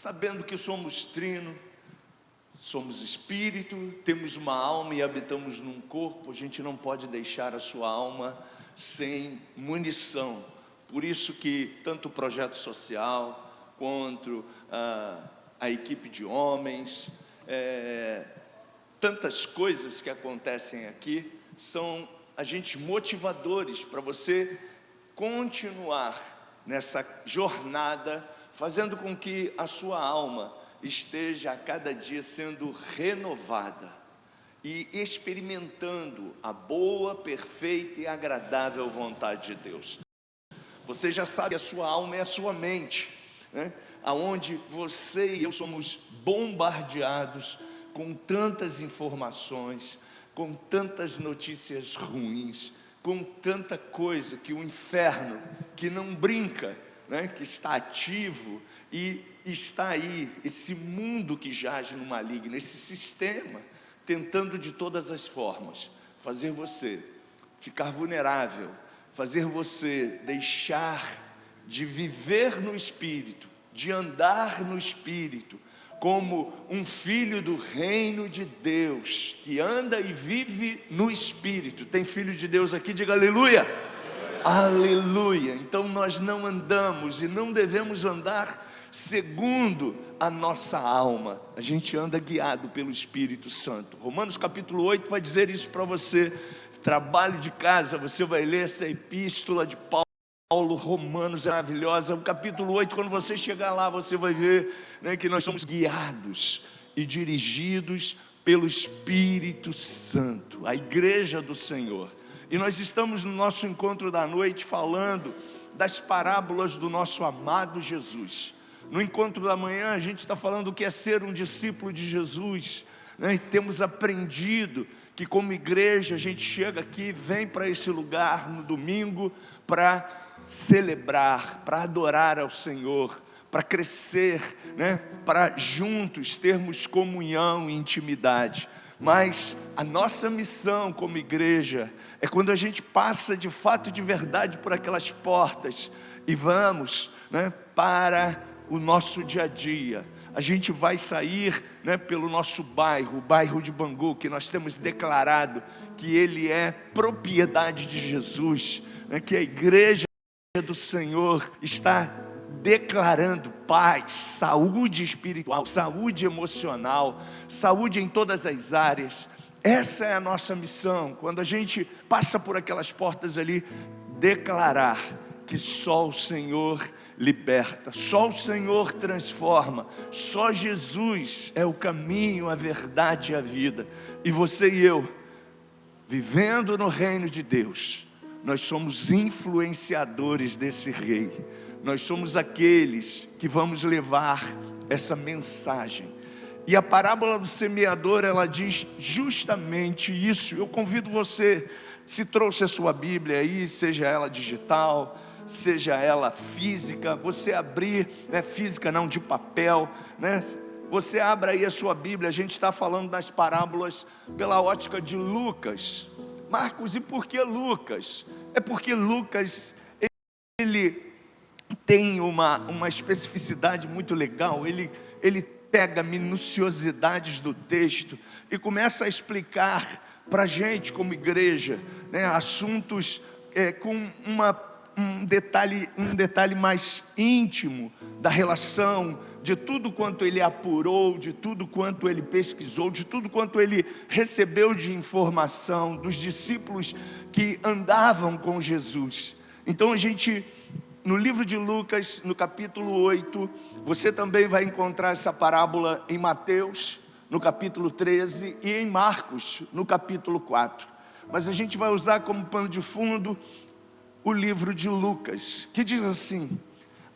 sabendo que somos trino, somos espírito, temos uma alma e habitamos num corpo, a gente não pode deixar a sua alma sem munição. Por isso que tanto o projeto social, quanto a equipe de homens, tantas coisas que acontecem aqui, são agentes motivadores para você continuar nessa jornada, fazendo com que a sua alma esteja a cada dia sendo renovada e experimentando a boa, perfeita e agradável vontade de Deus. Você já sabe, a sua alma é a sua mente, né? Aonde você e eu somos bombardeados com tantas informações, com tantas notícias ruins, com tanta coisa que o inferno, que não brinca, né, que está ativo e está aí, esse mundo que jaz no maligno, esse sistema, tentando de todas as formas, fazer você ficar vulnerável, fazer você deixar de viver no Espírito, de andar no Espírito, como um filho do reino de Deus, que anda e vive no Espírito. Tem filho de Deus aqui? Diga aleluia! Aleluia! Então nós não andamos e não devemos andar segundo a nossa alma, a gente anda guiado pelo Espírito Santo. Romanos capítulo 8 vai dizer isso para você. Trabalho de casa, você vai ler essa epístola de Paulo, Romanos, é maravilhosa. O capítulo 8, quando você chegar lá, você vai ver, né, que nós somos guiados e dirigidos pelo Espírito Santo, a igreja do Senhor. E nós estamos no nosso encontro da noite falando das parábolas do nosso amado Jesus. No encontro da manhã a gente está falando o que é ser um discípulo de Jesus, né? E temos aprendido que como igreja a gente chega aqui, vem para esse lugar no domingo para celebrar, para adorar ao Senhor, para crescer, né? Para juntos termos comunhão e intimidade. Mas a nossa missão como igreja é quando a gente passa de fato e de verdade por aquelas portas e vamos, né, para o nosso dia a dia. A gente vai sair, né, pelo nosso bairro, o bairro de Bangu, que nós temos declarado que ele é propriedade de Jesus, né, que a igreja do Senhor está declarando paz, saúde espiritual, saúde emocional, saúde em todas as áreas. Essa é a nossa missão, quando a gente passa por aquelas portas ali, declarar que só o Senhor liberta, só o Senhor transforma, só Jesus é o caminho, a verdade e a vida. E você e eu, vivendo no reino de Deus, nós somos influenciadores desse rei. Nós somos aqueles que vamos levar essa mensagem. E a parábola do semeador, ela diz justamente isso. Eu convido você, se trouxe a sua Bíblia aí, seja ela digital, seja ela física, você abrir, né, física não, de papel, né? Você abra aí a sua Bíblia. A gente está falando das parábolas pela ótica de Lucas. Marcos, e por que Lucas? É porque Lucas, ele tem uma especificidade muito legal. Ele pega minuciosidades do texto e começa a explicar para a gente como igreja, né, assuntos com um detalhe mais íntimo da relação, de tudo quanto ele apurou, de tudo quanto ele pesquisou, de tudo quanto ele recebeu de informação dos discípulos que andavam com Jesus. Então a gente, no livro de Lucas, no capítulo 8, você também vai encontrar essa parábola em Mateus, no capítulo 13, e em Marcos, no capítulo 4. Mas a gente vai usar como pano de fundo o livro de Lucas, que diz assim: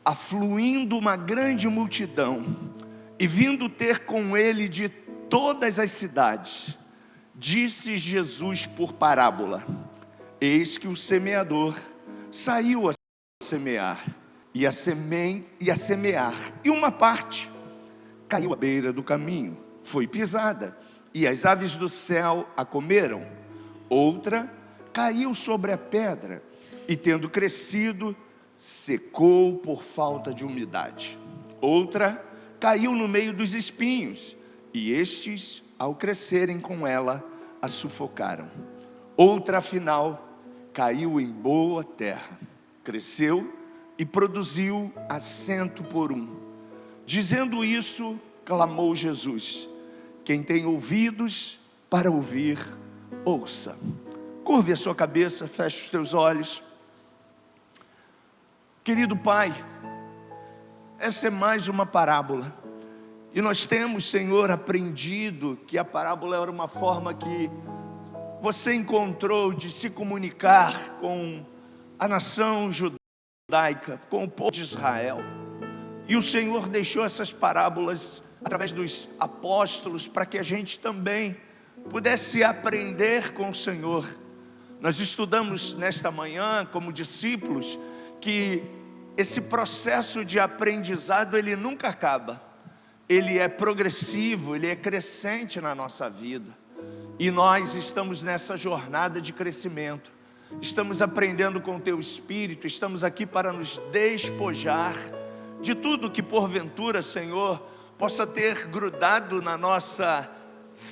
afluindo uma grande multidão, e vindo ter com ele de todas as cidades, disse Jesus por parábola: eis que o semeador saiu a semear, e a semear, e uma parte caiu à beira do caminho, foi pisada, e as aves do céu a comeram. Outra caiu sobre a pedra, e tendo crescido, secou por falta de umidade. Outra caiu no meio dos espinhos, e estes, ao crescerem com ela, a sufocaram. Outra, afinal, caiu em boa terra, cresceu e produziu a 100 por 1. Dizendo isso, clamou Jesus: quem tem ouvidos para ouvir, ouça. Curve a sua cabeça, feche os teus olhos. Querido Pai, essa é mais uma parábola. E nós temos, Senhor, aprendido que a parábola era uma forma que você encontrou de se comunicar com a nação judaica, com o povo de Israel. E o Senhor deixou essas parábolas através dos apóstolos para que a gente também pudesse aprender com o Senhor. Nós estudamos nesta manhã, como discípulos, que esse processo de aprendizado, ele nunca acaba. Ele é progressivo, ele é crescente na nossa vida. E nós estamos nessa jornada de crescimento. Estamos aprendendo com o Teu Espírito, estamos aqui para nos despojar de tudo que porventura, Senhor, possa ter grudado na nossa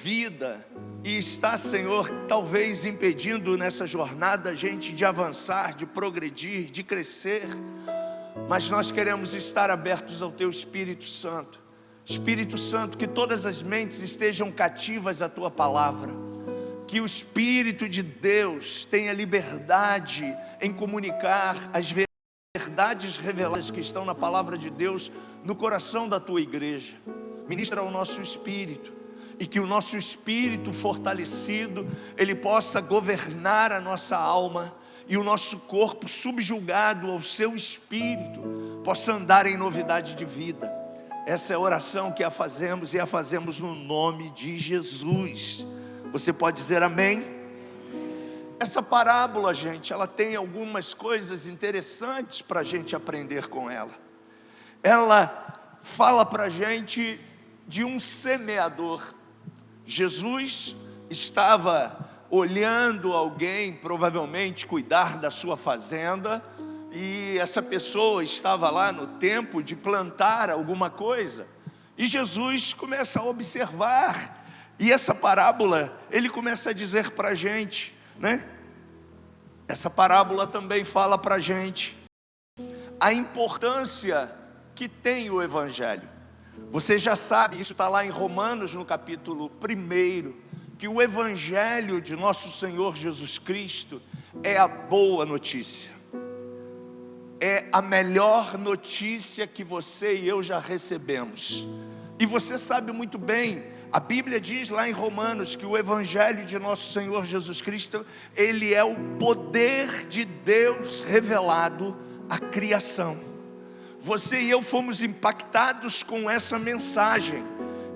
vida e está, Senhor, talvez impedindo nessa jornada a gente de avançar, de progredir, de crescer. Mas nós queremos estar abertos ao Teu Espírito Santo. Espírito Santo, que todas as mentes estejam cativas à Tua palavra, que o Espírito de Deus tenha liberdade em comunicar as verdades reveladas que estão na palavra de Deus no coração da Tua igreja. Ministra ao nosso espírito, e que o nosso espírito fortalecido, ele possa governar a nossa alma, e o nosso corpo subjugado ao Seu Espírito possa andar em novidade de vida. Essa é a oração que a fazemos, e a fazemos no nome de Jesus. Você pode dizer amém? Essa parábola, gente, ela tem algumas coisas interessantes para a gente aprender com ela. Ela fala para a gente de um semeador. Jesus estava olhando alguém, provavelmente cuidar da sua fazenda, e essa pessoa estava lá no tempo de plantar alguma coisa, e Jesus começa a observar, e essa parábola, ele começa a dizer para a gente, né? Essa parábola também fala para a gente a importância que tem o Evangelho. Você já sabe, isso está lá em Romanos, no capítulo 1, que o Evangelho de nosso Senhor Jesus Cristo é a boa notícia. É a melhor notícia que você e eu já recebemos. E você sabe muito bem, a Bíblia diz lá em Romanos que o Evangelho de nosso Senhor Jesus Cristo, ele é o poder de Deus revelado à criação. Você e eu fomos impactados com essa mensagem,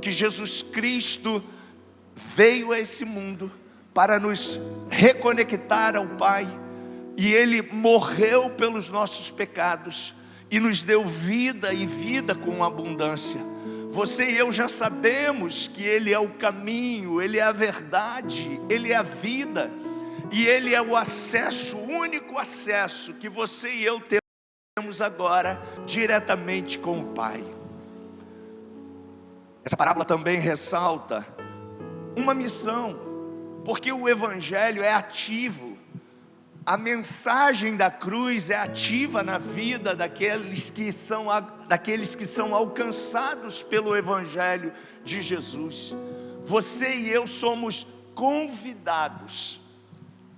que Jesus Cristo veio a esse mundo para nos reconectar ao Pai, e Ele morreu pelos nossos pecados, e nos deu vida, e vida com abundância. Você e eu já sabemos que Ele é o caminho, Ele é a verdade, Ele é a vida, e Ele é o acesso, o único acesso que você e eu temos agora, diretamente com o Pai. Essa parábola também ressalta uma missão, porque o Evangelho é ativo. A mensagem da cruz é ativa na vida daqueles que são alcançados pelo Evangelho de Jesus. Você e eu somos convidados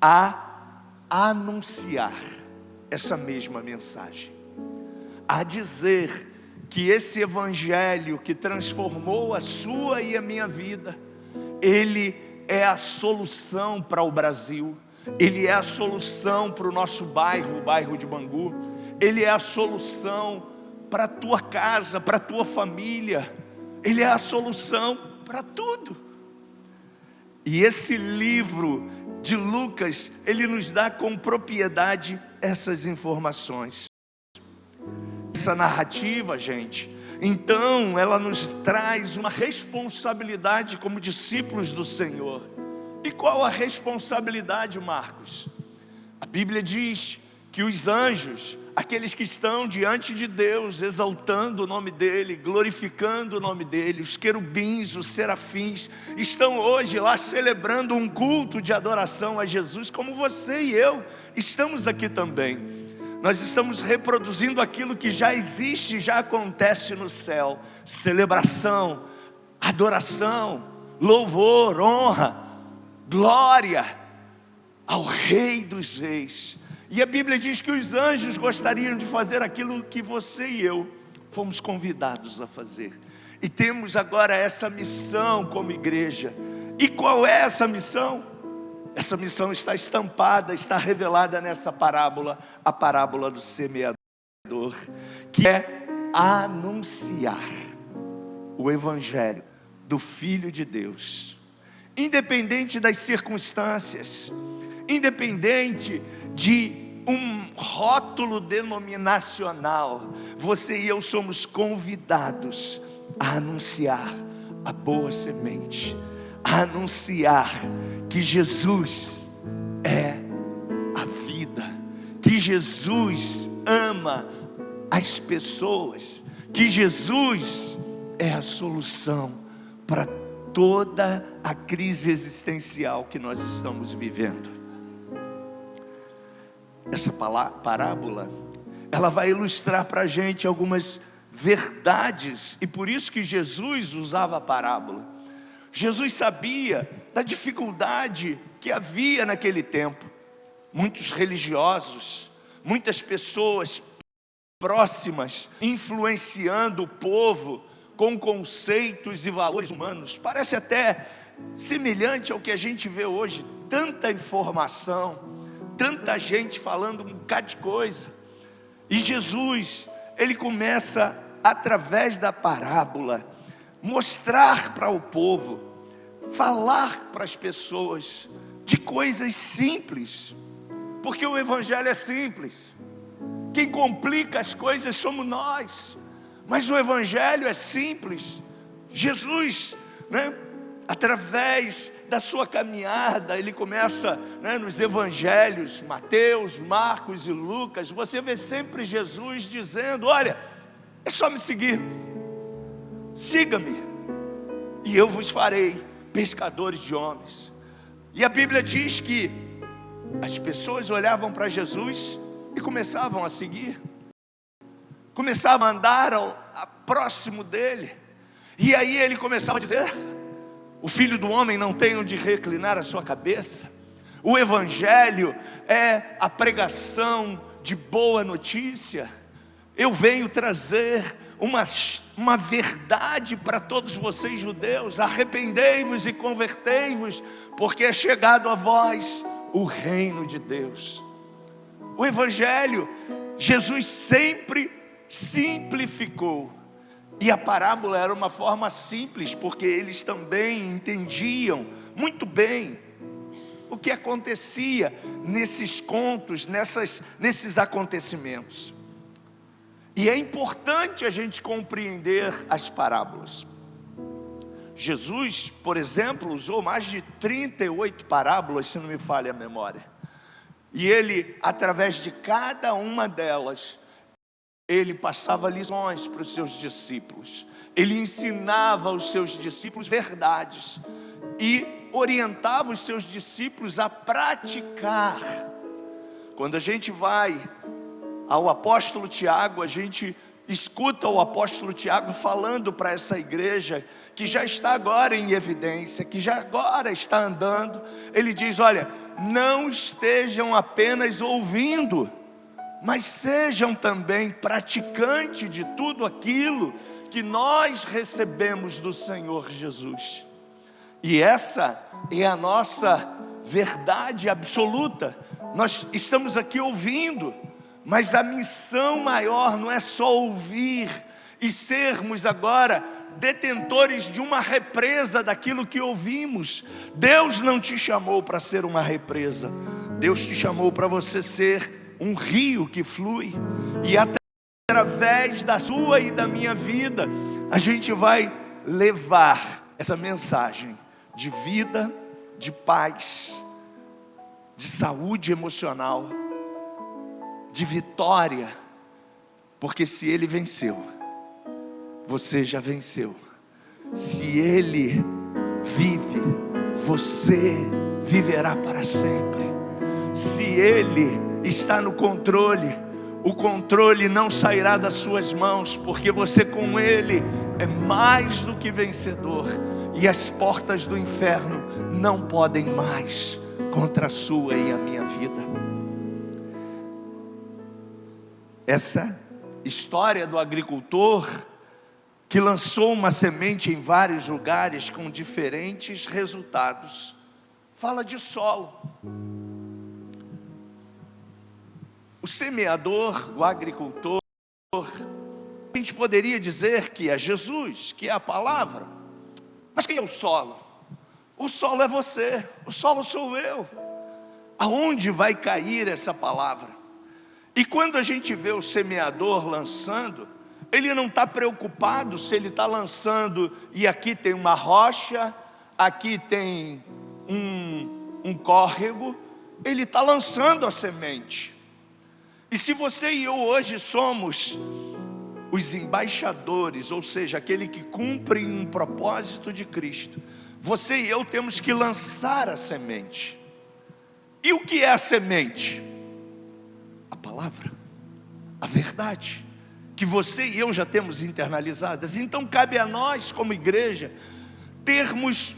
a anunciar essa mesma mensagem, a dizer que esse Evangelho que transformou a sua e a minha vida, ele é a solução para o Brasil. Ele é a solução para o nosso bairro, o bairro de Bangu. Ele é a solução para a tua casa, para a tua família. Ele é a solução para tudo. E esse livro de Lucas, ele nos dá com propriedade essas informações. Essa narrativa, gente, então ela nos traz uma responsabilidade como discípulos do Senhor. E qual a responsabilidade, Marcos? A Bíblia diz que os anjos, aqueles que estão diante de Deus, exaltando o nome dEle, glorificando o nome dEle, os querubins, os serafins, estão hoje lá celebrando um culto de adoração a Jesus, como você e eu estamos aqui também. Nós estamos reproduzindo aquilo que já existe, já acontece no céu: celebração, adoração, louvor, honra, glória ao Rei dos Reis. E a Bíblia diz que os anjos gostariam de fazer aquilo que você e eu fomos convidados a fazer. E temos agora essa missão como igreja. E qual é essa missão? Essa missão está estampada, está revelada nessa parábola, a parábola do semeador, que é anunciar o Evangelho do Filho de Deus, independente das circunstâncias, independente de um rótulo denominacional. Você e eu somos convidados a anunciar a boa semente, a anunciar que Jesus é a vida, que Jesus ama as pessoas, que Jesus é a solução para toda a crise existencial que nós estamos vivendo. Essa parábola, ela vai ilustrar para a gente algumas verdades, e por isso que Jesus usava a parábola. Jesus sabia da dificuldade que havia naquele tempo. Muitos religiosos, muitas pessoas próximas, influenciando o povo com conceitos e valores humanos. Parece até semelhante ao que a gente vê hoje: tanta informação, tanta gente falando um bocado de coisa. E Jesus, ele começa, através da parábola, mostrar para o povo, falar para as pessoas de coisas simples, porque o Evangelho é simples. Quem complica as coisas somos nós, mas o Evangelho é simples. Jesus, através da sua caminhada, ele começa, nos Evangelhos, Mateus, Marcos e Lucas, você vê sempre Jesus dizendo: olha, é só me seguir, siga-me, e eu vos farei pescadores de homens. E a Bíblia diz que as pessoas olhavam para Jesus e começavam a seguir, começavam a andar próximo dele, e aí ele começava a dizer: o Filho do Homem não tem onde reclinar a sua cabeça. O Evangelho é a pregação de boa notícia. Eu venho trazer uma verdade para todos vocês judeus: arrependei-vos e convertei-vos, porque é chegado a vós o reino de Deus. O Evangelho, Jesus sempre simplificou. E a parábola era uma forma simples, porque eles também entendiam muito bem o que acontecia nesses contos, nesses acontecimentos. E é importante a gente compreender as parábolas. Jesus, por exemplo, usou mais de 38 parábolas, se não me falha a memória. E ele, através de cada uma delas, ele passava lições para os seus discípulos. Ele ensinava aos seus discípulos verdades e orientava os seus discípulos a praticar. Quando a gente vai ao apóstolo Tiago, a gente escuta o apóstolo Tiago falando para essa igreja que já está agora em evidência, que já agora está andando. Ele diz: olha, não estejam apenas ouvindo, mas sejam também praticantes de tudo aquilo que nós recebemos do Senhor Jesus. E essa é a nossa verdade absoluta. Nós estamos aqui ouvindo, mas a missão maior não é só ouvir e sermos agora detentores de uma represa daquilo que ouvimos. Deus não te chamou para ser uma represa. Deus te chamou para você ser um rio que flui, e através da sua e da minha vida, a gente vai levar essa mensagem de vida, de paz, de saúde emocional, de vitória, porque se Ele venceu, você já venceu. Se Ele vive, você viverá para sempre. Se Ele está no controle, o controle não sairá das suas mãos, porque você com Ele é mais do que vencedor, e as portas do inferno não podem mais contra a sua e a minha vida. Essa história do agricultor que lançou uma semente em vários lugares com diferentes resultados, fala de solo. O semeador, o agricultor, a gente poderia dizer que é Jesus, que é a palavra. Mas quem é o solo? O solo é você, o solo sou eu. Aonde vai cair essa palavra? E quando a gente vê o semeador lançando, ele não está preocupado se ele está lançando e aqui tem uma rocha, aqui tem um córrego. Ele está lançando a semente. E se você e eu hoje somos os embaixadores, ou seja, aquele que cumpre um propósito de Cristo, você e eu temos que lançar a semente. E o que é a semente? A palavra, a verdade, que você e eu já temos internalizadas. Então cabe a nós como igreja termos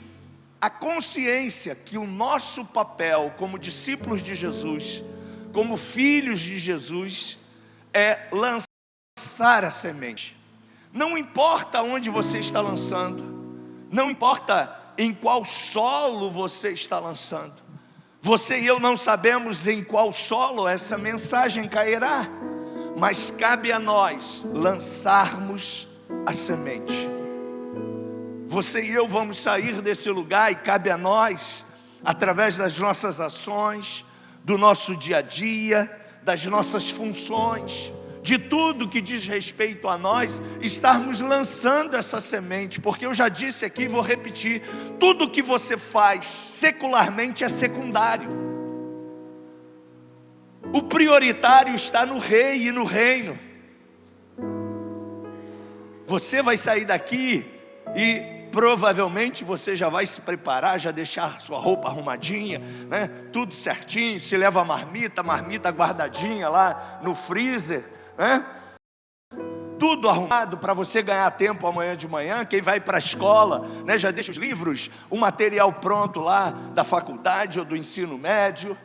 a consciência que o nosso papel como discípulos de Jesus, como filhos de Jesus, é lançar a semente. Não importa onde você está lançando, não importa em qual solo você está lançando, você e eu não sabemos em qual solo essa mensagem cairá, mas cabe a nós lançarmos a semente. Você e eu vamos sair desse lugar e cabe a nós, através das nossas ações, do nosso dia a dia, das nossas funções, de tudo que diz respeito a nós, estarmos lançando essa semente, porque eu já disse aqui e vou repetir: tudo que você faz secularmente é secundário. O prioritário está no rei e no reino. Você vai sair daqui e provavelmente você já vai se preparar, já deixar sua roupa arrumadinha, né? Tudo certinho, se leva a marmita guardadinha lá no freezer, né? Tudo arrumado para você ganhar tempo amanhã de manhã. Quem vai para a escola, né, já deixa os livros, o material pronto lá da faculdade ou do ensino médio.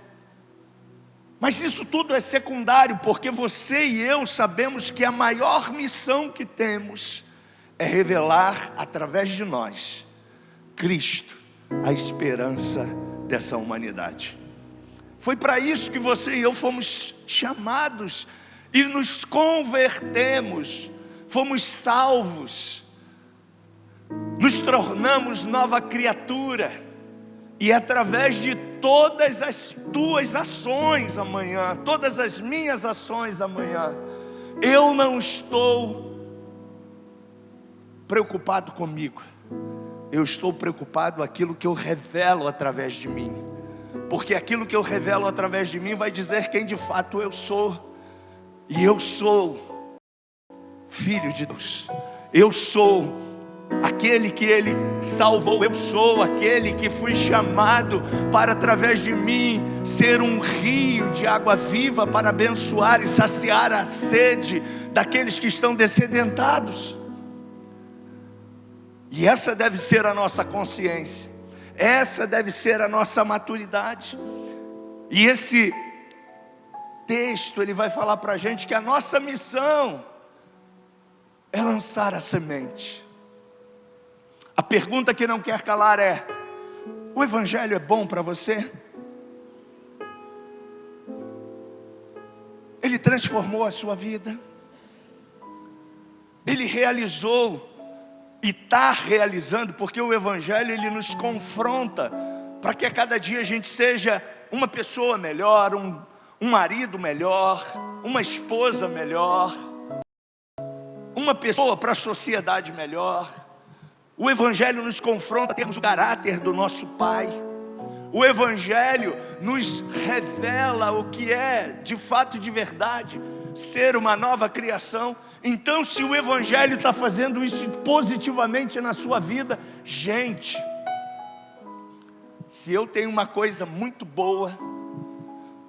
Mas isso tudo é secundário, porque você e eu sabemos que a maior missão que temos é revelar através de nós Cristo, a esperança dessa humanidade. Foi para isso que você e eu fomos chamados e nos convertemos, fomos salvos, nos tornamos nova criatura. E através de todas as tuas ações amanhã, todas as minhas ações amanhã, eu não estou preocupado comigo, eu estou preocupado com aquilo que eu revelo através de mim, porque aquilo que eu revelo através de mim vai dizer quem de fato eu sou. E eu sou filho de Deus, eu sou aquele que Ele salvou, eu sou aquele que fui chamado para, através de mim, ser um rio de água viva para abençoar e saciar a sede daqueles que estão dessedentados. E essa deve ser a nossa consciência, essa deve ser a nossa maturidade. E esse texto, ele vai falar para a gente que a nossa missão é lançar a semente. A pergunta que não quer calar é: o Evangelho é bom para você? Ele transformou a sua vida? Ele realizou e está realizando, porque o Evangelho ele nos confronta para que a cada dia a gente seja uma pessoa melhor, um marido melhor, uma esposa melhor, uma pessoa para a sociedade melhor. O Evangelho nos confronta a termos o caráter do nosso Pai. O Evangelho nos revela o que é, de fato, de verdade, ser uma nova criação. Então, se o Evangelho está fazendo isso positivamente na sua vida, gente, se eu tenho uma coisa muito boa,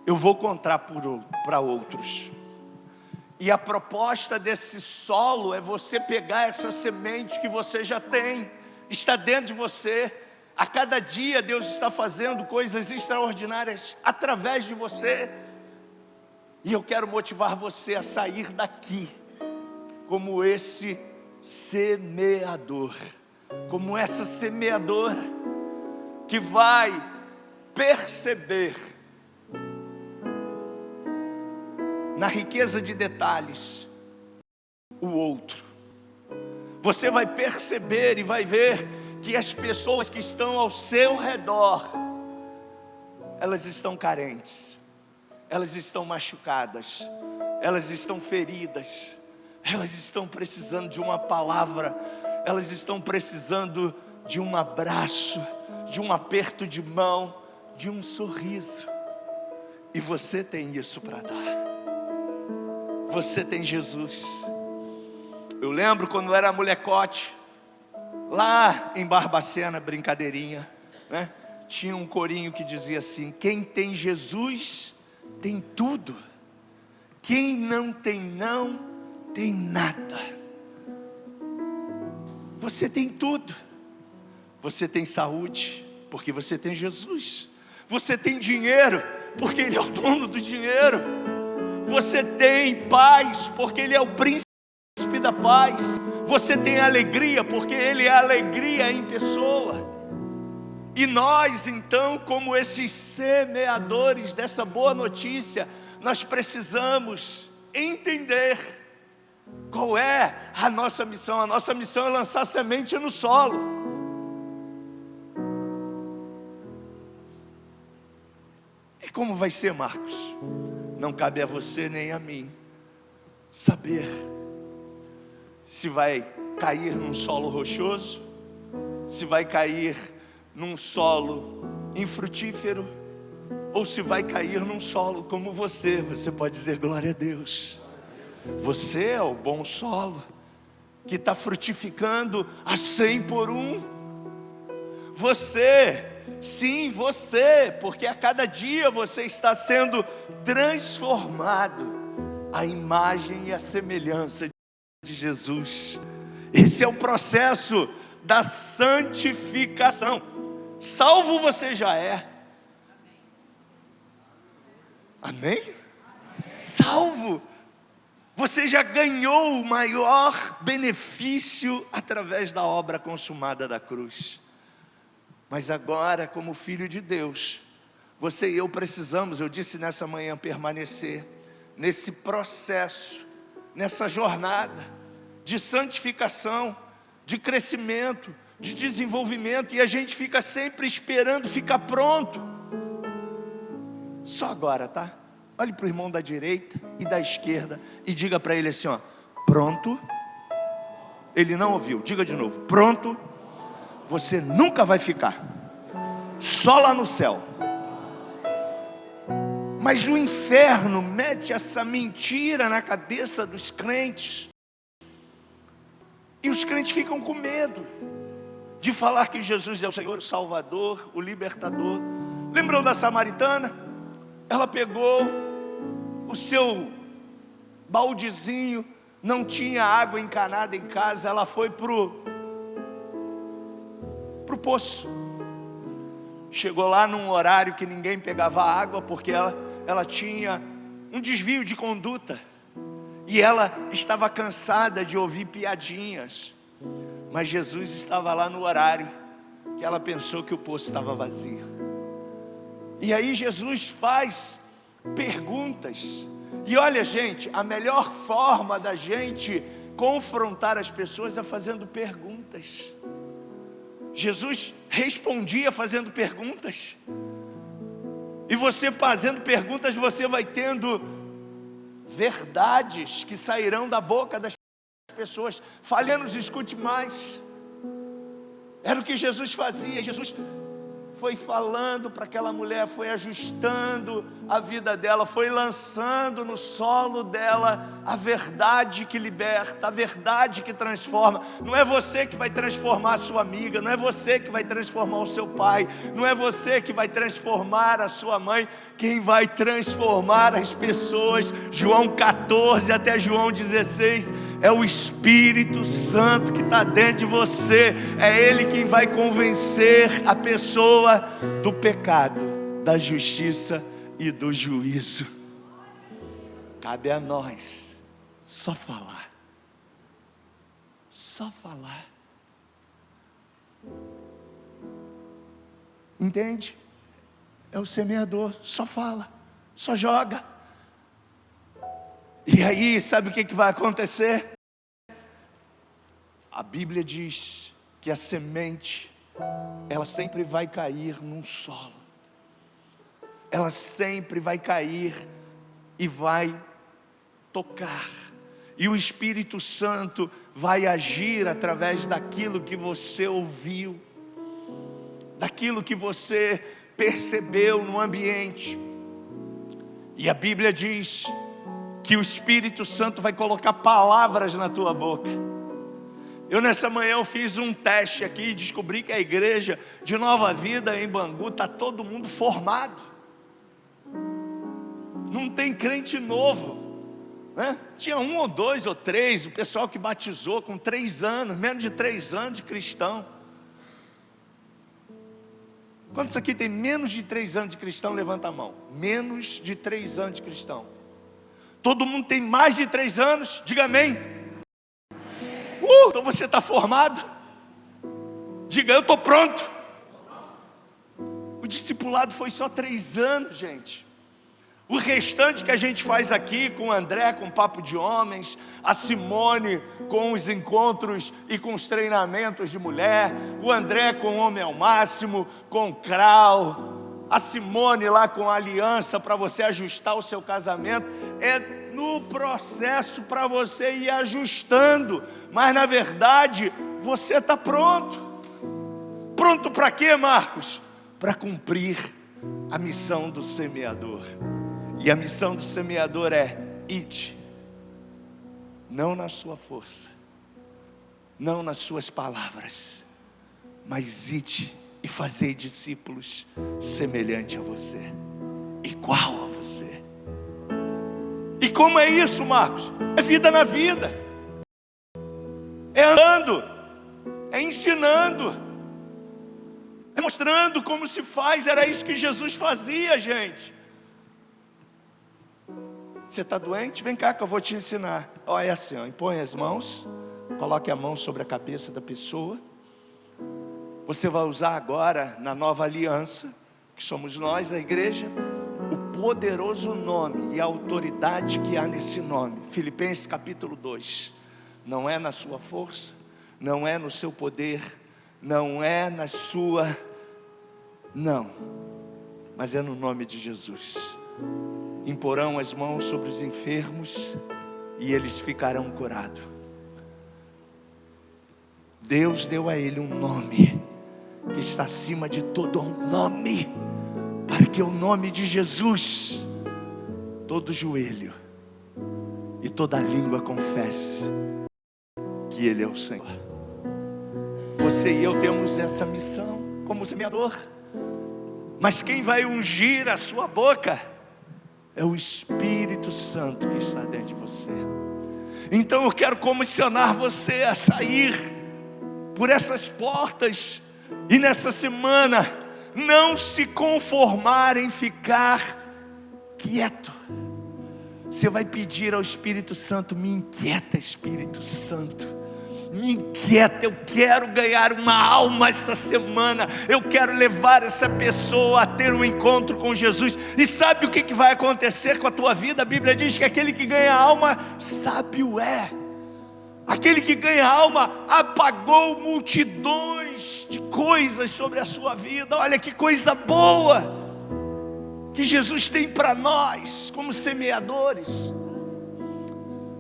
eu vou contar para outros. E a proposta desse solo é você pegar essa semente que você já tem, está dentro de você. A cada dia Deus está fazendo coisas extraordinárias através de você. E eu quero motivar você a sair daqui como esse semeador, como essa semeadora que vai perceber na riqueza de detalhes o outro. Você vai perceber e vai ver que as pessoas que estão ao seu redor, elas estão carentes, elas estão machucadas, elas estão feridas, elas estão precisando de uma palavra, elas estão precisando de um abraço, de um aperto de mão, de um sorriso. E você tem isso para dar. Você tem Jesus. Eu lembro quando eu era molecote, lá em Barbacena, brincadeirinha, né? Tinha um corinho que dizia assim: quem tem Jesus tem tudo, quem não tem não tem nada. Você tem tudo. Você tem saúde, porque você tem Jesus. Você tem dinheiro, porque Ele é o dono do dinheiro. Você tem paz, porque Ele é o príncipe da paz. Você tem alegria, porque Ele é a alegria em pessoa. E nós então, como esses semeadores dessa boa notícia, nós precisamos entender qual é a nossa missão. A nossa missão é lançar semente no solo. E como vai ser, Marcos? Não cabe a você nem a mim saber se vai cair num solo rochoso, se vai cair num solo infrutífero, ou se vai cair num solo como você. Você pode dizer glória a Deus. Você é o bom solo, que está frutificando a 100 por 1. Você, sim, você, porque a cada dia você está sendo transformado à imagem e à semelhança de Jesus. Esse é o processo da santificação. Salvo você já é. Amém? Salvo. Você já ganhou o maior benefício através da obra consumada da cruz. Mas agora, como filho de Deus, você e eu precisamos, eu disse nessa manhã, permanecer nesse processo, nessa jornada de santificação, de crescimento, de desenvolvimento. E a gente fica sempre esperando ficar pronto. Só agora, tá? Olhe para o irmão da direita e da esquerda e diga para ele assim, ó: pronto. Ele não ouviu, diga de novo: pronto. Você nunca vai ficar, só lá no céu. Mas o inferno mete essa mentira na cabeça dos crentes, e os crentes ficam com medo de falar que Jesus é o Senhor, o Salvador, o Libertador. Lembrou da samaritana? Ela pegou o seu baldezinho, não tinha água encanada em casa, ela foi pro poço. Chegou lá num horário que ninguém pegava água, porque ela tinha um desvio de conduta, e ela estava cansada de ouvir piadinhas. Mas Jesus estava lá no horário que ela pensou que o poço estava vazio. E aí Jesus faz perguntas. E olha, gente, a melhor forma da gente confrontar as pessoas é fazendo perguntas. Jesus respondia fazendo perguntas. E você fazendo perguntas, você vai tendo verdades que sairão da boca das pessoas. Falha, nos escute mais. Era o que Jesus fazia. Jesus foi falando para aquela mulher, foi ajustando a vida dela, foi lançando no solo dela a verdade que liberta, a verdade que transforma. Não é você que vai transformar a sua amiga, não é você que vai transformar o seu pai, não é você que vai transformar a sua mãe. Quem vai transformar as pessoas, João 14 até João 16, é o Espírito Santo que está dentro de você. É Ele quem vai convencer a pessoa do pecado, da justiça e do juízo. Cabe a nós só falar. Só falar. Entende? É o semeador, só fala, só joga. E aí, sabe o que vai acontecer? A Bíblia diz que a semente, ela sempre vai cair num solo. Ela sempre vai cair e vai tocar. E o Espírito Santo vai agir através daquilo que você ouviu, daquilo que você percebeu no ambiente. E a Bíblia diz que o Espírito Santo vai colocar palavras na tua boca. Eu nessa manhã eu fiz um teste aqui e descobri que a igreja de Nova Vida em Bangu está todo mundo formado. Não tem crente novo, né? Tinha 1 ou 2 ou 3, o pessoal que batizou com 3 anos, menos de 3 anos de cristão. Quantos aqui tem menos de 3 anos de cristão? Levanta a mão. Menos de 3 anos de cristão. Todo mundo tem mais de 3 anos? Diga amém. Então você está formado? Diga, eu estou pronto. O discipulado foi só 3 anos, gente. O restante que a gente faz aqui com o André, com o Papo de Homens, a Simone com os encontros e com os treinamentos de mulher, o André com o Homem ao Máximo, com o Crau, a Simone lá com a aliança para você ajustar o seu casamento, é no processo para você ir ajustando, mas na verdade você está pronto. Pronto para quê, Marcos? Para cumprir a missão do semeador. E a missão do semeador é: ide, não na sua força, não nas suas palavras, mas ide e fazei discípulos semelhante a você, igual a você. E como é isso, Marcos? É vida na vida, é andando, é ensinando, é mostrando como se faz. Era isso que Jesus fazia, gente. Você está doente? Vem cá que eu vou te ensinar. Olha, é assim, ó, impõe as mãos, coloque a mão sobre a cabeça da pessoa. Você vai usar agora, na nova aliança, que somos nós, a igreja, o poderoso nome e a autoridade que há nesse nome. Filipenses capítulo 2. Não é na sua força, não é no seu poder, não é na sua... Não, mas é no nome de Jesus. Imporão as mãos sobre os enfermos e eles ficarão curados. Deus deu a ele um nome que está acima de todo nome, para que o nome de Jesus, todo joelho e toda língua confesse que Ele é o Senhor. Você e eu temos essa missão como semeador, mas quem vai ungir a sua boca é o Espírito Santo que está dentro de você. Então eu quero comissionar você a sair por essas portas e nessa semana não se conformar em ficar quieto. Você vai pedir ao Espírito Santo: me inquieta, Espírito Santo, me inquieta. Eu quero ganhar uma alma essa semana, eu quero levar essa pessoa a ter um encontro com Jesus. E sabe o que vai acontecer com a tua vida? A Bíblia diz que aquele que ganha alma, sábio é. Aquele que ganha alma apagou multidões de coisas sobre a sua vida. Olha que coisa boa que Jesus tem para nós como semeadores.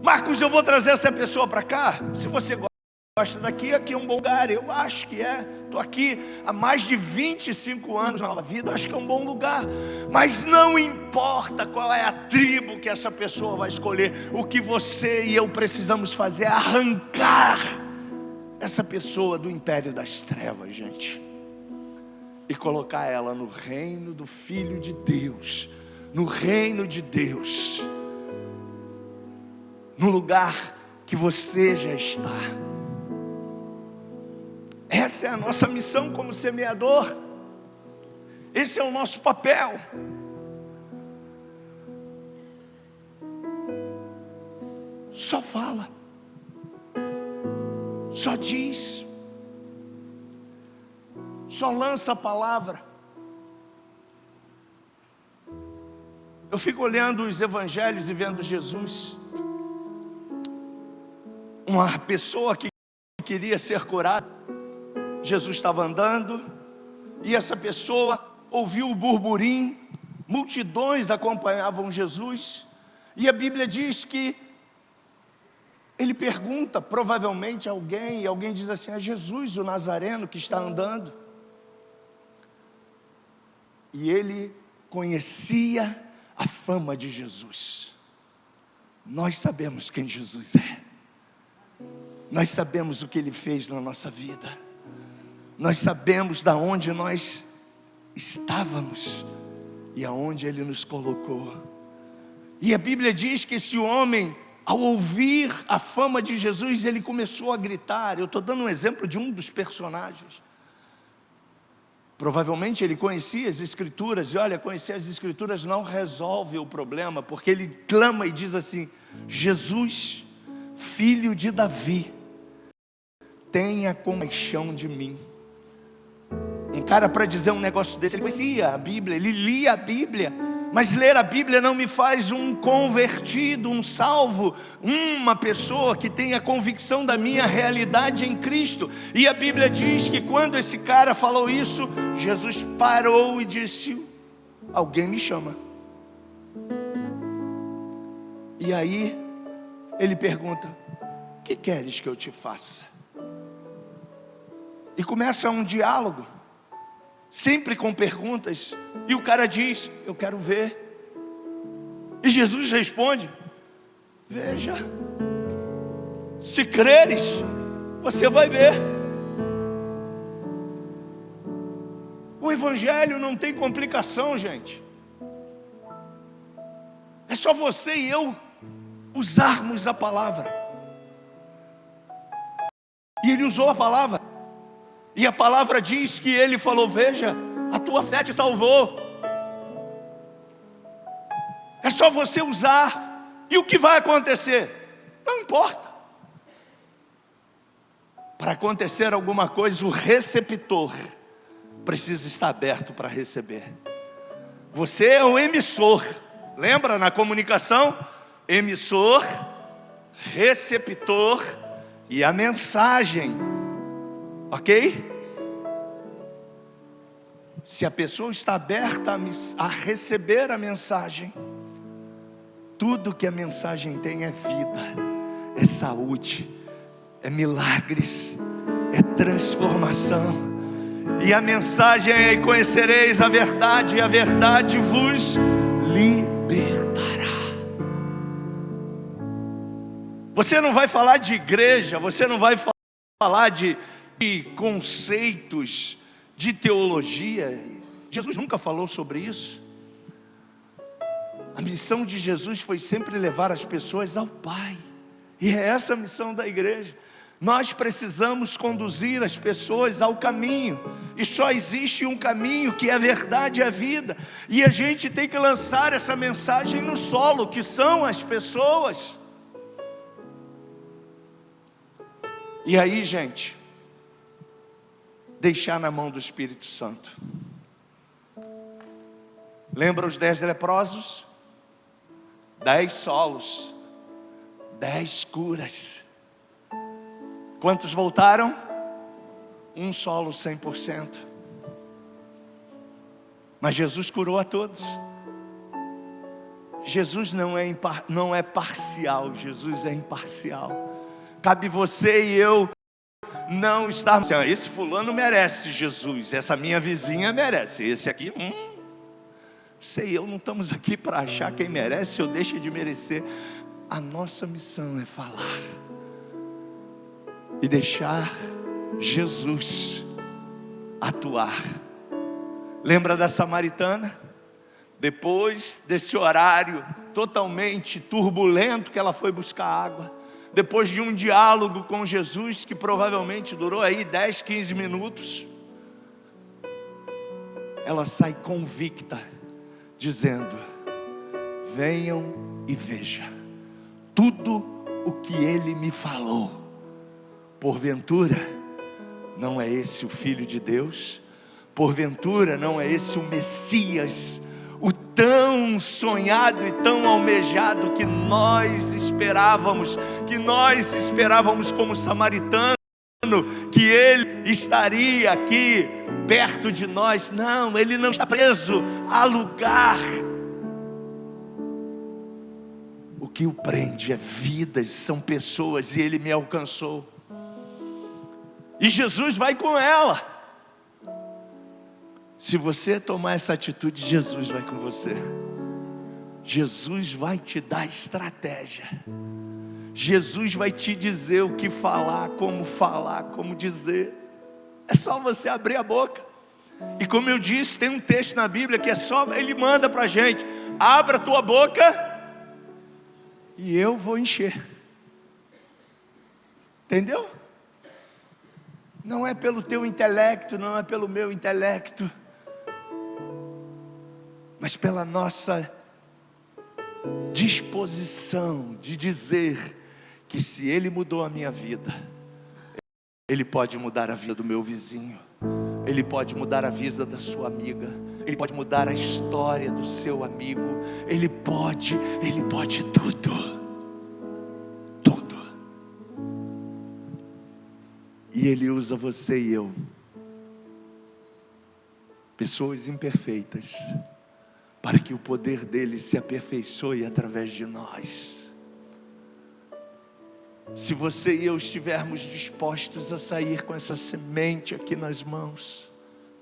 Marcos, eu vou trazer essa pessoa para cá. Se você gosta gosta daqui, aqui é um bom lugar, eu acho que é. Estou aqui há mais de 25 anos na Nova Vida, acho que é um bom lugar. Mas não importa qual é a tribo que essa pessoa vai escolher, o que você e eu precisamos fazer é arrancar essa pessoa do império das trevas, gente, e colocar ela no reino do Filho de Deus, no reino de Deus, no lugar que você já está. Essa é a nossa missão como semeador. Esse é o nosso papel. Só fala, só diz, só lança a palavra. Eu fico olhando os evangelhos e vendo Jesus, uma pessoa que queria ser curada. Jesus estava andando e essa pessoa ouviu o burburinho, multidões acompanhavam Jesus, e a Bíblia diz que ele pergunta provavelmente a alguém, e alguém diz assim: é Jesus o Nazareno que está andando. E ele conhecia a fama de Jesus. Nós sabemos quem Jesus é, nós sabemos o que ele fez na nossa vida, nós sabemos da onde nós estávamos e aonde ele nos colocou. E a Bíblia diz que esse homem, ao ouvir a fama de Jesus, ele começou a gritar. Eu estou dando um exemplo de um dos personagens. Provavelmente ele conhecia as Escrituras, e olha, conhecer as Escrituras não resolve o problema, porque ele clama e diz assim: Jesus, filho de Davi, tenha compaixão de mim. Um cara, para dizer um negócio desse, ele conhecia a Bíblia, ele lia a Bíblia, mas ler a Bíblia não me faz um convertido, um salvo, uma pessoa que tenha convicção da minha realidade em Cristo. E a Bíblia diz que quando esse cara falou isso, Jesus parou e disse: alguém me chama. E aí ele pergunta: o que queres que eu te faça? E começa um diálogo, sempre com perguntas, e o cara diz: eu quero ver. E Jesus responde: veja, se creres, você vai ver. O Evangelho não tem complicação, gente. É só você e eu usarmos a palavra. E ele usou a palavra. E a palavra diz que ele falou: veja, a tua fé te salvou. É só você usar. E o que vai acontecer? Não importa. Para acontecer alguma coisa, o receptor precisa estar aberto para receber. Você é o emissor. Lembra na comunicação? Emissor, receptor e a mensagem. Ok? Se a pessoa está aberta a receber a mensagem, tudo que a mensagem tem é vida, é saúde, é milagres, é transformação. E a mensagem é: e conhecereis a verdade, e a verdade vos libertará. Você não vai falar de igreja, você não vai falar de conceitos de teologia. Jesus nunca falou sobre isso. A missão de Jesus foi sempre levar as pessoas ao Pai, e é essa a missão da igreja. Nós precisamos conduzir as pessoas ao caminho, e só existe um caminho, que é a verdade e a vida, e a gente tem que lançar essa mensagem no solo, que são as pessoas. E aí, gente, deixar na mão do Espírito Santo. Lembra os 10 leprosos? 10 solos, 10 curas. Quantos voltaram? Um solo 100%. Mas Jesus curou a todos. Jesus não é parcial, Jesus é imparcial. Cabe você e eu não está... Esse fulano merece Jesus, essa minha vizinha merece, esse aqui... Você e eu não estamos aqui para achar quem merece ou deixa de merecer. A nossa missão é falar e deixar Jesus atuar. Lembra da samaritana? Depois desse horário totalmente turbulento que ela foi buscar água, depois de um diálogo com Jesus que provavelmente durou aí 10, 15 minutos, ela sai convicta, dizendo: venham e vejam tudo o que ele me falou. Porventura não é esse o Filho de Deus? Porventura não é esse o Messias, o tão sonhado e tão almejado que nós esperávamos como samaritano, que ele estaria aqui perto de nós? Não, ele não está preso a lugar. O que o prende é vidas, são pessoas, e ele me alcançou. E Jesus vai com ela. Se você tomar essa atitude, Jesus vai com você. Jesus vai te dar estratégia. Jesus vai te dizer o que falar, como dizer. É só você abrir a boca. E como eu disse, tem um texto na Bíblia que é só, ele manda para a gente: abra a tua boca e eu vou encher. Entendeu? Não é pelo teu intelecto, não é pelo meu intelecto, mas pela nossa disposição de dizer que se ele mudou a minha vida, ele pode mudar a vida do meu vizinho, ele pode mudar a vida da sua amiga, ele pode mudar a história do seu amigo, ele pode tudo. E ele usa você e eu, pessoas imperfeitas, para que o poder dele se aperfeiçoe através de nós. Se você e eu estivermos dispostos a sair com essa semente aqui nas mãos,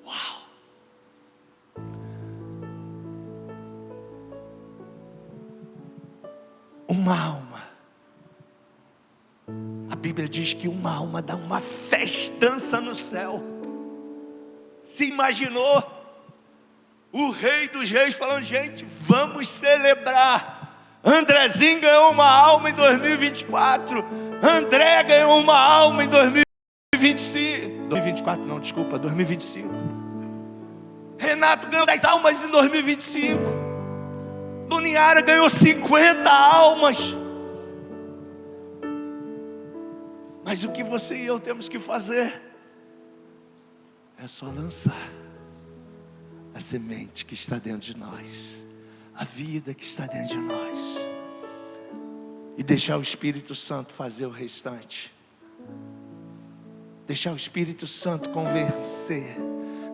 uau! Uma alma. A Bíblia diz que uma alma dá uma festança no céu. Se imaginou o Rei dos Reis falando: gente, vamos celebrar. Andrezinho ganhou uma alma em 2024. André ganhou uma alma em 2025. 2024 não, desculpa, 2025. Renato ganhou 10 almas em 2025. Doniara ganhou 50 almas. Mas o que você e eu temos que fazer é só lançar a semente que está dentro de nós, a vida que está dentro de nós, e deixar o Espírito Santo fazer o restante. Deixar o Espírito Santo convencer,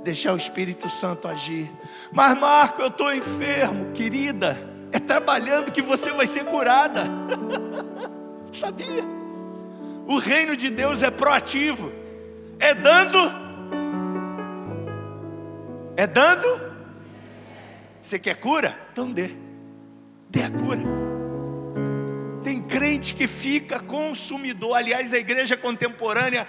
deixar o Espírito Santo agir. Mas Marco, eu estou enfermo. Querida, é trabalhando que você vai ser curada. Sabia? O reino de Deus é proativo. É dando. É dando. Você quer cura? Então dê. Dê a cura. Tem crente que fica consumidor. Aliás, a igreja contemporânea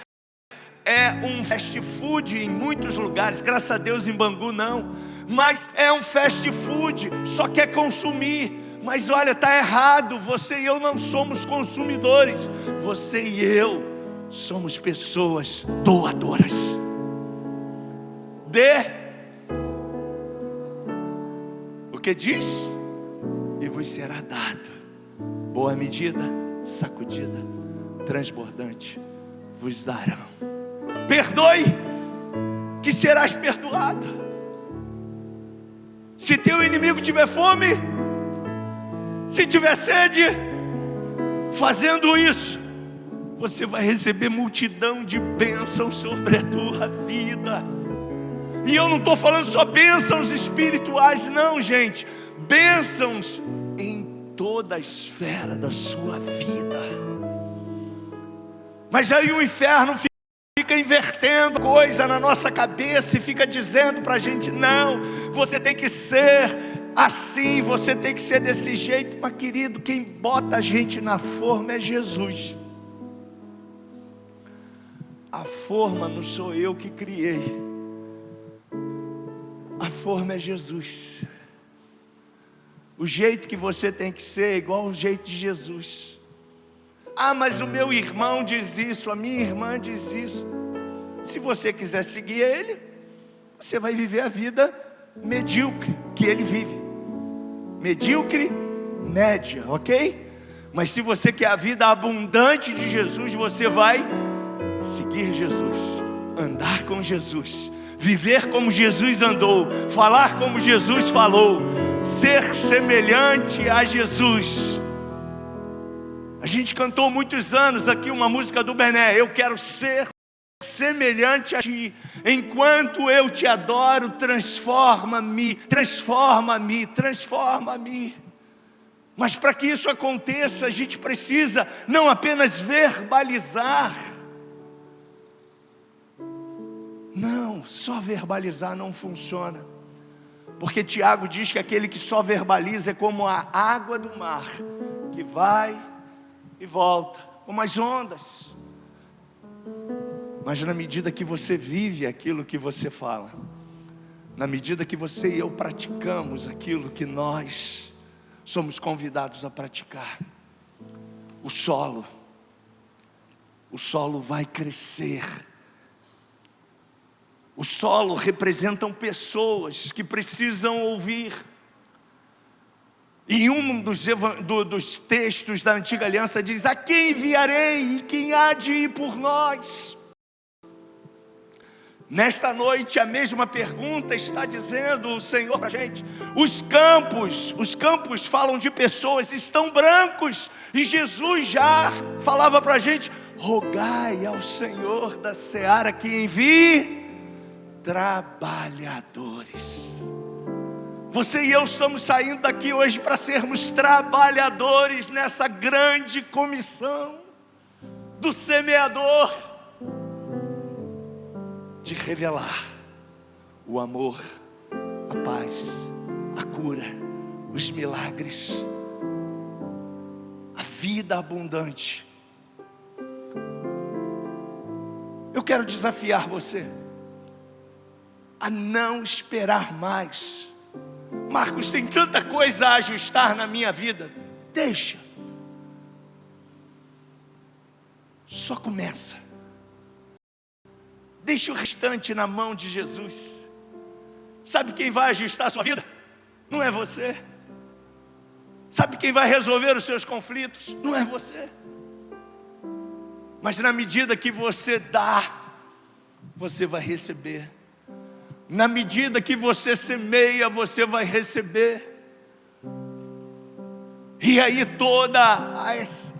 é um fast food em muitos lugares. Graças a Deus em Bangu não. Mas é um fast food. Só quer consumir. Mas olha, está errado. Você e eu não somos consumidores. Você e eu somos pessoas doadoras. Dê o que diz, e vos será dado. Boa medida, sacudida, transbordante, vos darão. Perdoe, que serás perdoado. Se teu inimigo tiver fome, se tiver sede, fazendo isso, você vai receber multidão de bênçãos sobre a tua vida. E eu não estou falando só bênçãos espirituais, não, gente. Bênçãos em toda a esfera da sua vida. Mas aí o inferno fica invertendo coisa na nossa cabeça e fica dizendo para a gente: não, você tem que ser assim, você tem que ser desse jeito. Mas querido, quem bota a gente na forma é Jesus. A forma não sou eu que criei, a forma é Jesus. O jeito que você tem que ser é igual ao jeito de Jesus. Ah, mas o meu irmão diz isso, a minha irmã diz isso. Se você quiser seguir ele, você vai viver a vida medíocre que ele vive. Medíocre, média, ok? Mas se você quer a vida abundante de Jesus, você vai seguir Jesus, andar com Jesus, viver como Jesus andou, falar como Jesus falou, ser semelhante a Jesus. A gente cantou muitos anos aqui uma música do Bené: eu quero ser semelhante a ti, enquanto eu te adoro, transforma-me, transforma-me, transforma-me. Mas para que isso aconteça, a gente precisa não apenas verbalizar. Não, só verbalizar não funciona, porque Tiago diz que aquele que só verbaliza é como a água do mar, que vai e volta, como as ondas. Mas na medida que você vive aquilo que você fala, na medida que você e eu praticamos aquilo que nós somos convidados a praticar, o solo vai crescer. O solo representam pessoas que precisam ouvir. E um dos textos da Antiga Aliança diz: a quem enviarei e quem há de ir por nós? Nesta noite a mesma pergunta está dizendo o Senhor para a gente. Os campos falam de pessoas, estão brancos, e Jesus já falava para a gente: rogai ao Senhor da seara que envie trabalhadores. Você e eu estamos saindo daqui hoje para sermos trabalhadores nessa grande comissão do semeador, de revelar o amor, a paz, a cura, os milagres, a vida abundante. Eu quero desafiar você a não esperar mais. Marcos, tem tanta coisa a ajustar na minha vida. Deixa. Só começa. Deixa o restante na mão de Jesus. Sabe quem vai ajustar a sua vida? Não é você. Sabe quem vai resolver os seus conflitos? Não é você. Mas na medida que você dá, você vai receber. Na medida que você semeia, você vai receber. E aí todas as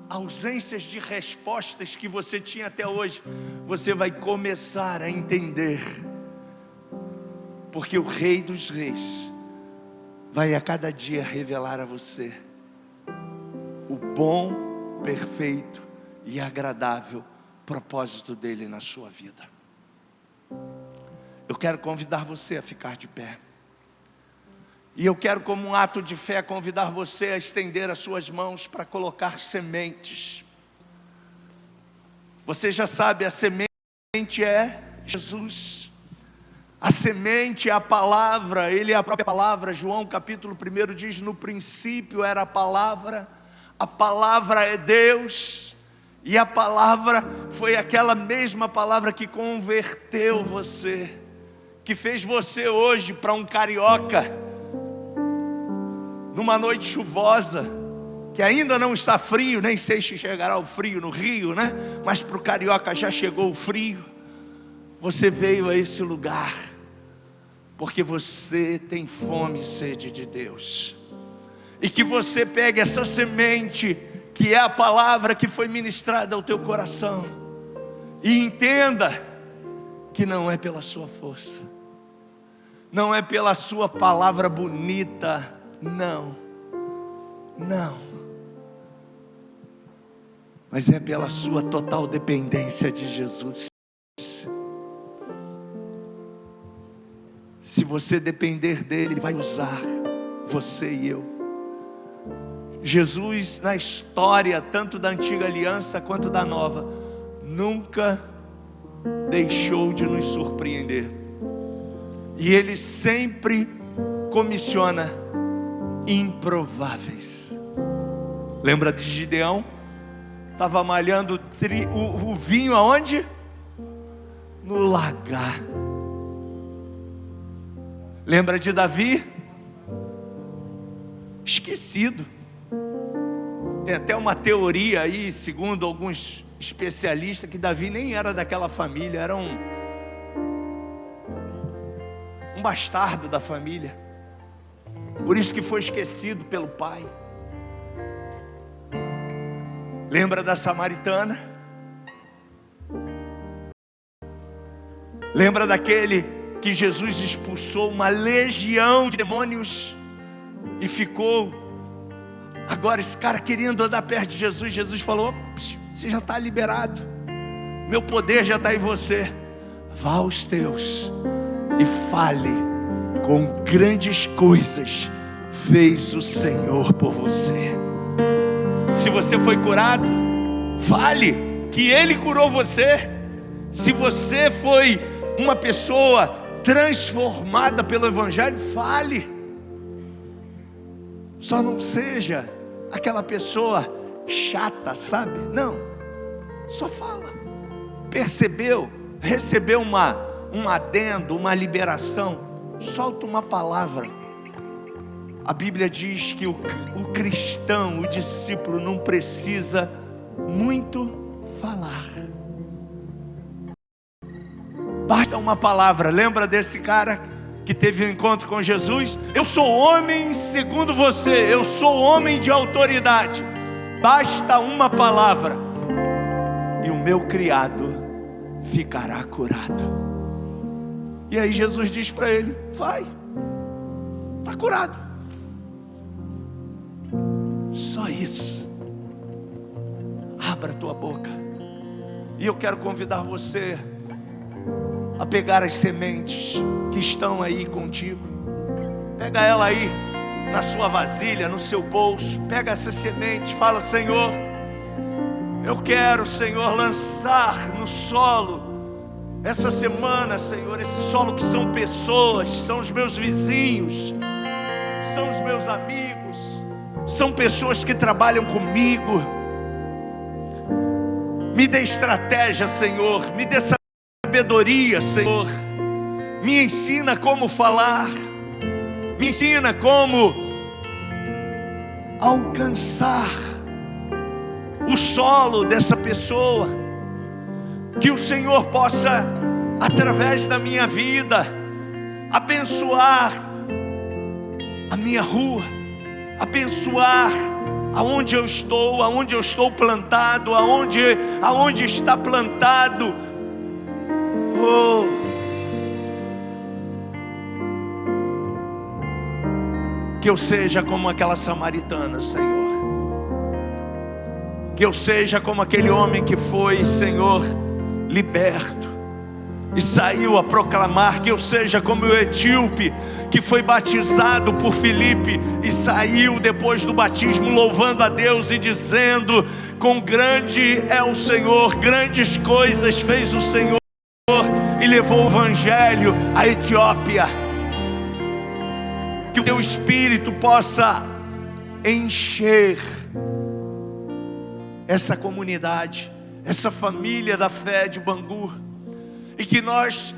ausências de respostas que você tinha até hoje, você vai começar a entender. Porque o Rei dos Reis vai a cada dia revelar a você o bom, perfeito e agradável propósito dele na sua vida. Eu quero convidar você a ficar de pé. E eu quero, como um ato de fé, convidar você a estender as suas mãos para colocar sementes. Você já sabe, a semente é Jesus. A semente é a palavra, Ele é a própria palavra. João capítulo 1 diz: no princípio era a palavra é Deus. E a palavra foi aquela mesma palavra que converteu você, que fez você hoje para um carioca, numa noite chuvosa, que ainda não está frio, nem sei se chegará o frio no Rio, né? Mas para o carioca já chegou o frio. Você veio a esse lugar, porque você tem fome e sede de Deus, e que você pegue essa semente, que é a palavra que foi ministrada ao teu coração, e entenda que não é pela sua força, não é pela sua palavra bonita, não, mas é pela sua total dependência de Jesus. Se você depender dele, ele vai usar você e eu. Jesus, na história tanto da antiga aliança quanto da nova, nunca deixou de nos surpreender. E ele sempre comissiona improváveis. Lembra de Gideão? Estava malhando o vinho aonde? No lagar. Lembra de Davi? Esquecido. Tem até uma teoria aí, segundo alguns especialistas, que Davi nem era daquela família, era um bastardo da família. Por isso que foi esquecido pelo pai. Lembra da samaritana? Lembra daquele que Jesus expulsou uma legião de demônios e ficou, agora esse cara querendo andar perto de Jesus? Jesus falou: você já está liberado, meu poder já está em você. Vá aos teus e fale com grandes coisas fez o Senhor por você. Se você foi curado, fale que Ele curou você. Se você foi uma pessoa transformada pelo Evangelho, fale. Só não seja aquela pessoa chata, sabe? Não, só fala. Percebeu? Recebeu um adendo, uma liberação, solta uma palavra. A Bíblia diz que o cristão, o discípulo, não precisa muito falar. Basta uma palavra. Lembra desse cara que teve um encontro com Jesus? Eu sou homem segundo você, eu sou homem de autoridade. Basta uma palavra e o meu criado ficará curado. E aí Jesus diz para ele: vai, está curado. Só isso. Abra a tua boca. E eu quero convidar você a pegar as sementes que estão aí contigo. Pega ela aí na sua vasilha, no seu bolso. Pega essa semente, fala: Senhor, eu quero, Senhor, lançar no solo essa semana, Senhor, esse solo que são pessoas, são os meus vizinhos, são os meus amigos, são pessoas que trabalham comigo. Me dê estratégia, Senhor, me dê sabedoria, Senhor. Me ensina como falar, me ensina como alcançar o solo dessa pessoa. Que o Senhor possa, através da minha vida, abençoar a minha rua, abençoar aonde eu estou plantado, aonde está plantado. Oh, que eu seja como aquela samaritana, Senhor. Que eu seja como aquele homem que foi, Senhor, liberto e saiu a proclamar. Que eu seja como o etíope que foi batizado por Filipe e saiu depois do batismo louvando a Deus e dizendo: quão grande é o Senhor, grandes coisas fez o Senhor, e levou o Evangelho à Etiópia. Que o teu Espírito possa encher essa comunidade, essa família da fé de Bangu, e que nós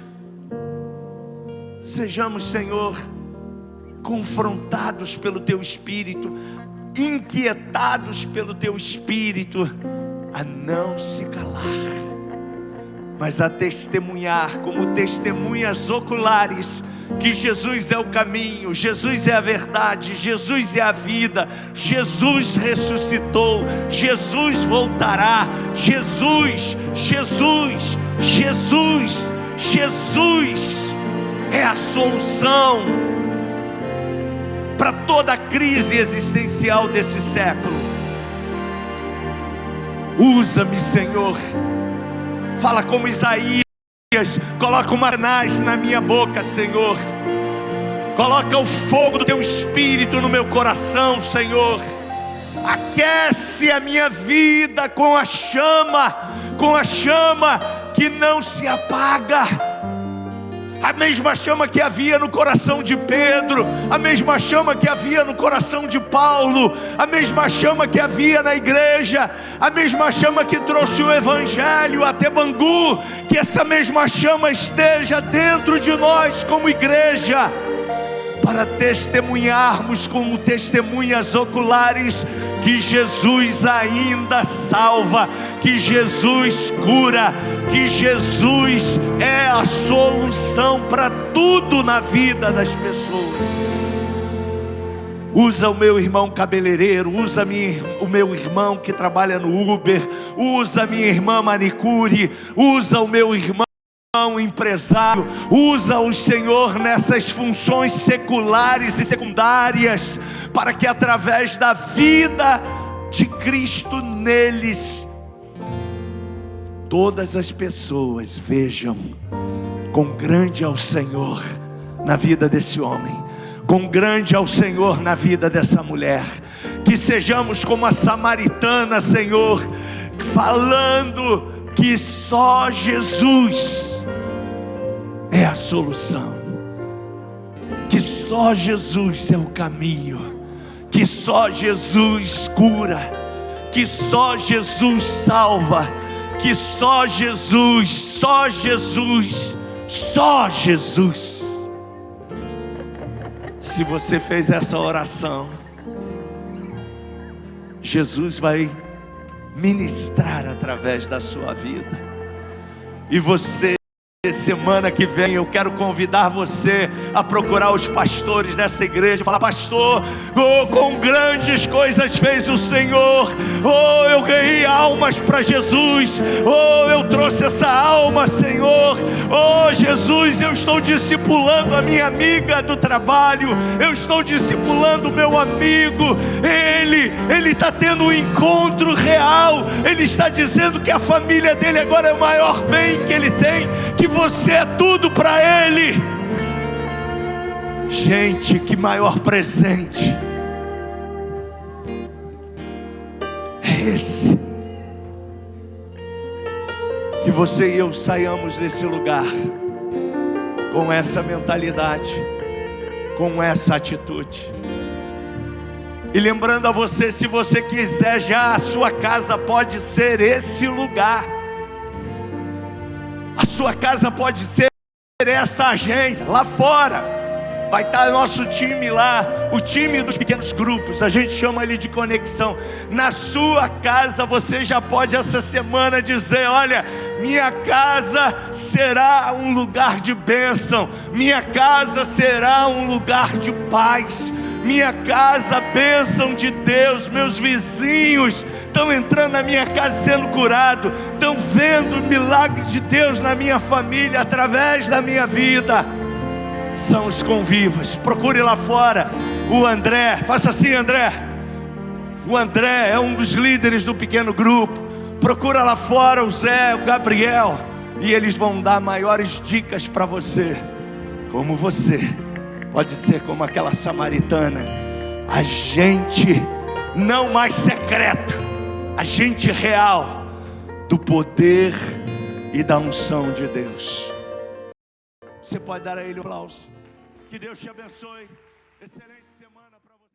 sejamos, Senhor, confrontados pelo teu Espírito, inquietados pelo teu Espírito, a não se calar, mas a testemunhar como testemunhas oculares que Jesus é o caminho, Jesus é a verdade, Jesus é a vida, Jesus ressuscitou, Jesus voltará, Jesus é a solução para toda a crise existencial desse século. Usa-me, Senhor. Fala como Isaías, coloca uma anás na minha boca, Senhor. Coloca o fogo do teu Espírito no meu coração, Senhor. Aquece a minha vida com a chama que não se apaga. A mesma chama que havia no coração de Pedro, a mesma chama que havia no coração de Paulo, a mesma chama que havia na igreja, a mesma chama que trouxe o Evangelho até Bangu. Que essa mesma chama esteja dentro de nós como igreja, para testemunharmos como testemunhas oculares que Jesus ainda salva, que Jesus cura, que Jesus é a solução para tudo na vida das pessoas. Usa o meu irmão cabeleireiro, usa o meu irmão que trabalha no Uber, usa a minha irmã manicure, usa o meu irmão empresário, usa o Senhor nessas funções seculares e secundárias, para que através da vida de Cristo neles, todas as pessoas vejam quão grande é o Senhor na vida desse homem, quão grande é o Senhor na vida dessa mulher. Que sejamos como a samaritana, Senhor, falando que só Jesus é a solução, que só Jesus é o caminho, que só Jesus cura, que só Jesus salva, que só Jesus, só Jesus, só Jesus. Se você fez essa oração, Jesus vai ministrar através da sua vida. E você, semana que vem, eu quero convidar você a procurar os pastores dessa igreja, falar: pastor, com grandes coisas fez o Senhor, eu ganhei almas para Jesus, eu trouxe essa alma, Senhor, Jesus, eu estou discipulando a minha amiga do trabalho, eu estou discipulando o meu amigo, ele está tendo um encontro real, ele está dizendo que a família dele agora é o maior bem que ele tem, que você é tudo para ele. Gente, que maior presente é esse? Que você e eu saiamos desse lugar com essa mentalidade, com essa atitude. E lembrando a você, se você quiser, já a sua casa pode ser esse lugar. A sua casa pode ser essa agência. Lá fora vai estar nosso time lá, o time dos pequenos grupos, a gente chama ele de conexão. Na sua casa você já pode essa semana dizer: olha, minha casa será um lugar de bênção, minha casa será um lugar de paz, minha casa, bênção de Deus. Meus vizinhos estão entrando na minha casa sendo curados, estão vendo o milagre de Deus na minha família, através da minha vida. São os convivas. Procure lá fora o André, faça assim, André. O André é um dos líderes do pequeno grupo. Procura lá fora o Zé, o Gabriel, e eles vão dar maiores dicas para você. Como você pode ser como aquela samaritana, agente não mais secreto, agente real do poder e da unção de Deus. Você pode dar a ele um aplauso. Que Deus te abençoe. Excelente.